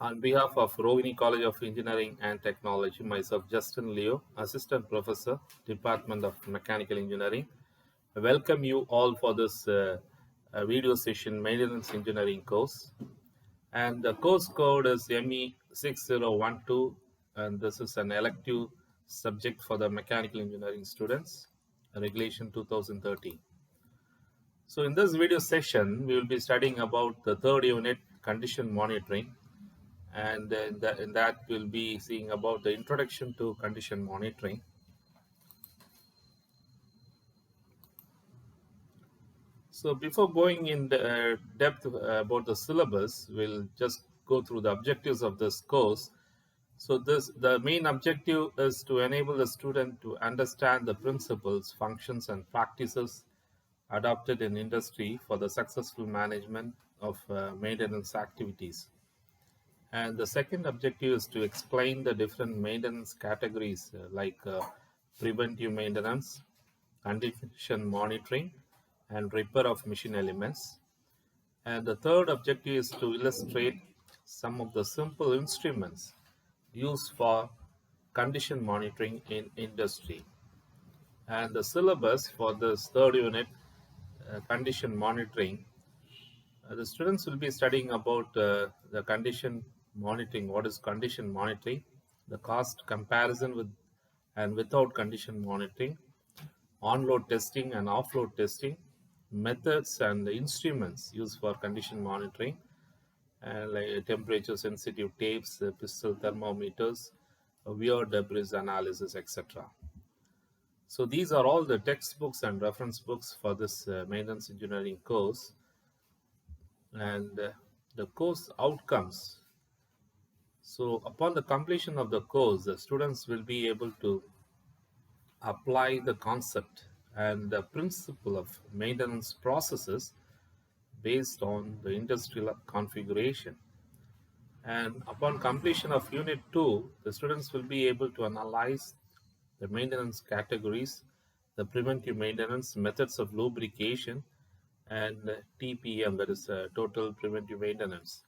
On behalf of Rohini College of Engineering and Technology, myself Justin Leo, Assistant Professor, Department of Mechanical Engineering, I welcome you all for this video session Maintenance Engineering course. And the course code is ME6012, and this is an elective subject for the mechanical engineering students, Regulation 2013. So in this video session, we will be studying about the third unit, condition monitoring, and in that we'll be seeing about the introduction to condition monitoring. So before going in depth about the syllabus, we'll just go through the objectives of this course. So the main objective is to enable the student to understand the principles, functions, and practices adopted in industry for the successful management of maintenance activities. And the second objective is to explain the different maintenance categories like preventive maintenance, condition monitoring, and repair of machine elements. And the third objective is to illustrate some of the simple instruments used for condition monitoring in industry. And the syllabus for this third unit, condition monitoring, the students will be studying about the condition monitoring. What is condition monitoring? The cost comparison with and without condition monitoring, on-load testing and off-load testing, methods and the instruments used for condition monitoring, and like temperature sensitive tapes, pistol thermometers, wear debris analysis, etc. So these are all the textbooks and reference books for this maintenance engineering course. And the course outcomes. So upon the completion of the course, the students will be able to apply the concept and the principle of maintenance processes based on the industrial configuration. And upon completion of Unit 2, the students will be able to analyze the maintenance categories, the preventive maintenance, methods of lubrication, and TPM, that is total preventive maintenance.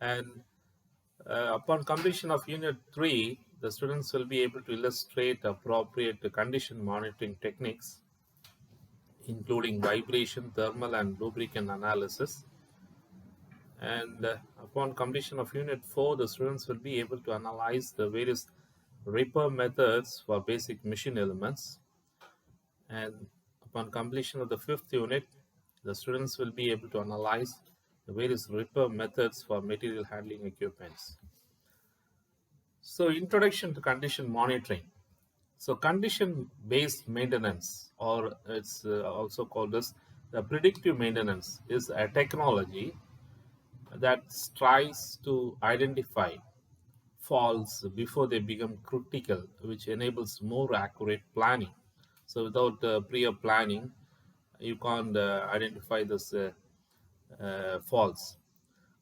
And upon completion of Unit 3, the students will be able to illustrate appropriate condition monitoring techniques, including vibration, thermal, and lubricant analysis. And upon completion of Unit 4, the students will be able to analyze the various repair methods for basic machine elements. And upon completion of the 5th unit, the students will be able to analyze the various repair methods for material handling equipments. So introduction to condition monitoring. So condition-based maintenance, or it's also called as the predictive maintenance, is a technology that strives to identify faults before they become critical, which enables more accurate planning. So without prior planning, you can't identify this faults.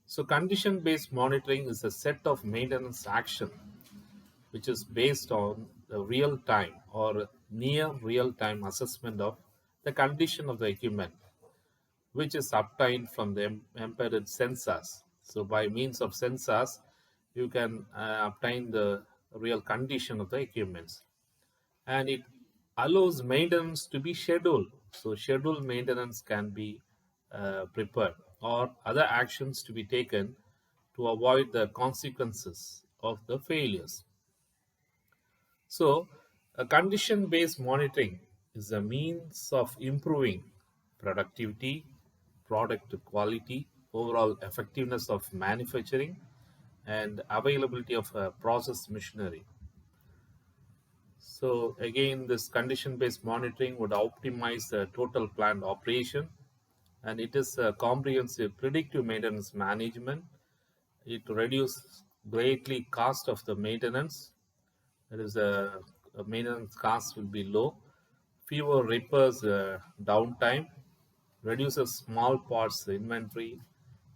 So condition-based monitoring is a set of maintenance action which is based on the real-time or near real-time assessment of the condition of the equipment, which is obtained from the embedded sensors. So by means of sensors, you can obtain the real condition of the equipments. And it allows maintenance to be scheduled. So scheduled maintenance can be prepared or other actions to be taken to avoid the consequences of the failures. So a condition-based monitoring is a means of improving productivity, product quality, overall effectiveness of manufacturing, and availability of process machinery. So again, this condition-based monitoring would optimize the total plant operation, and it is a comprehensive predictive maintenance management. It reduces greatly cost of the maintenance. That is a maintenance cost will be low, fewer repairs, downtime, reduces small parts inventory,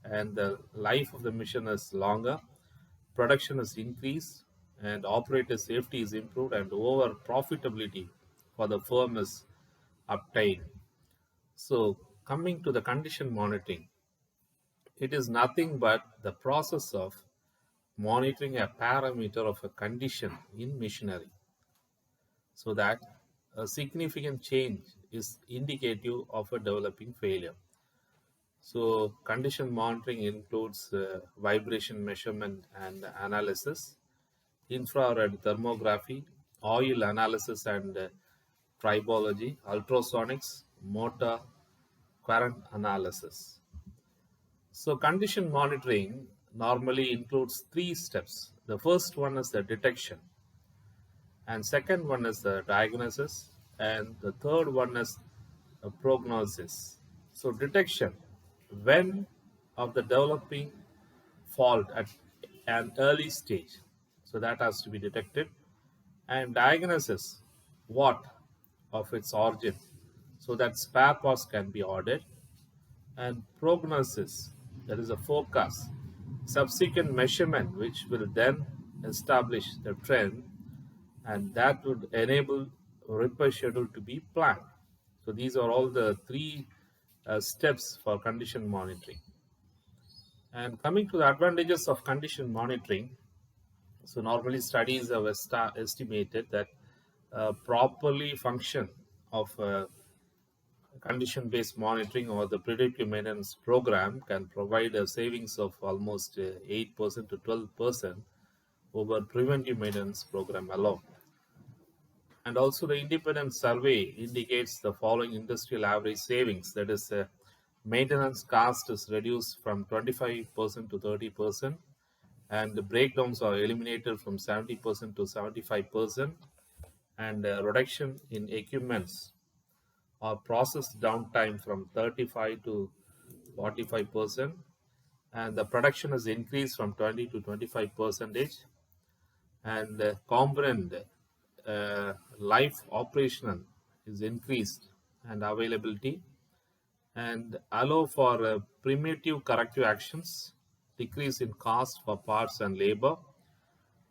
and the life of the machine is longer. Production is increased, and operator safety is improved, and overall profitability for the firm is obtained. So, coming to the condition monitoring, it is nothing but the process of monitoring a parameter of a condition in machinery, so that a significant change is indicative of a developing failure. So condition monitoring includes vibration measurement and analysis, infrared thermography, oil analysis and tribology, ultrasonics, motor current analysis. So condition monitoring normally includes three steps. The first one is the detection, and second one is the diagnosis, and the third one is a prognosis. So detection, when of the developing fault at an early stage, so that has to be detected, and diagnosis, what of its origin, so that spare parts can be ordered, and prognosis, that is a forecast, subsequent measurement which will then establish the trend, and that would enable repair schedule to be planned. So these are all the three steps for condition monitoring. And coming to the advantages of condition monitoring, so normally studies have estimated that properly function of condition-based monitoring or the predictive maintenance program can provide a savings of almost 8% to 12% over preventive maintenance program alone. And also the independent survey indicates the following industrial average savings, that is maintenance cost is reduced from 25% to 30%, and the breakdowns are eliminated from 70% to 75%, and reduction in equipments or process downtime from 35 to 45%, and the production is increased from 20 to 25 percentage, and component life operational is increased, and availability, and allow for primitive corrective actions, decrease in cost for parts and labor,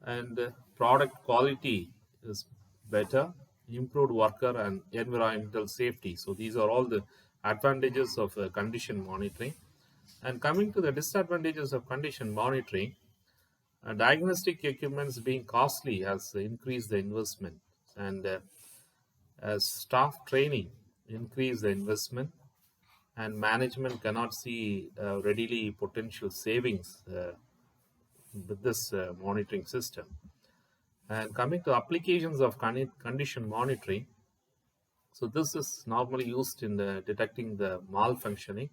and product quality is better, improved worker and environmental safety. So these are all the advantages of condition monitoring. And coming to the disadvantages of condition monitoring, diagnostic equipments being costly has increased the investment, and as staff training increase the investment, and management cannot see readily potential savings with this monitoring system. And coming to applications of condition monitoring, so this is normally used in detecting the malfunctioning,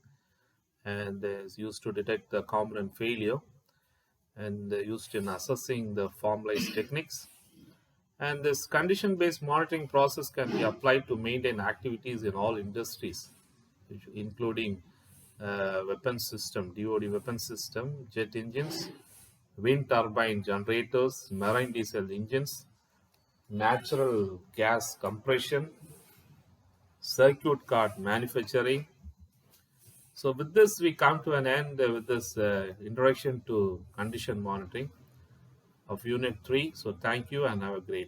and is used to detect the component failure, and used in assessing the formalized techniques. And this condition-based monitoring process can be applied to maintain activities in all industries, including weapons system, DoD weapons system, jet engines, wind turbine generators, marine diesel engines, natural gas compression, circuit card manufacturing. So with this, we come to an end with this introduction to condition monitoring of Unit 3. So thank you and have a great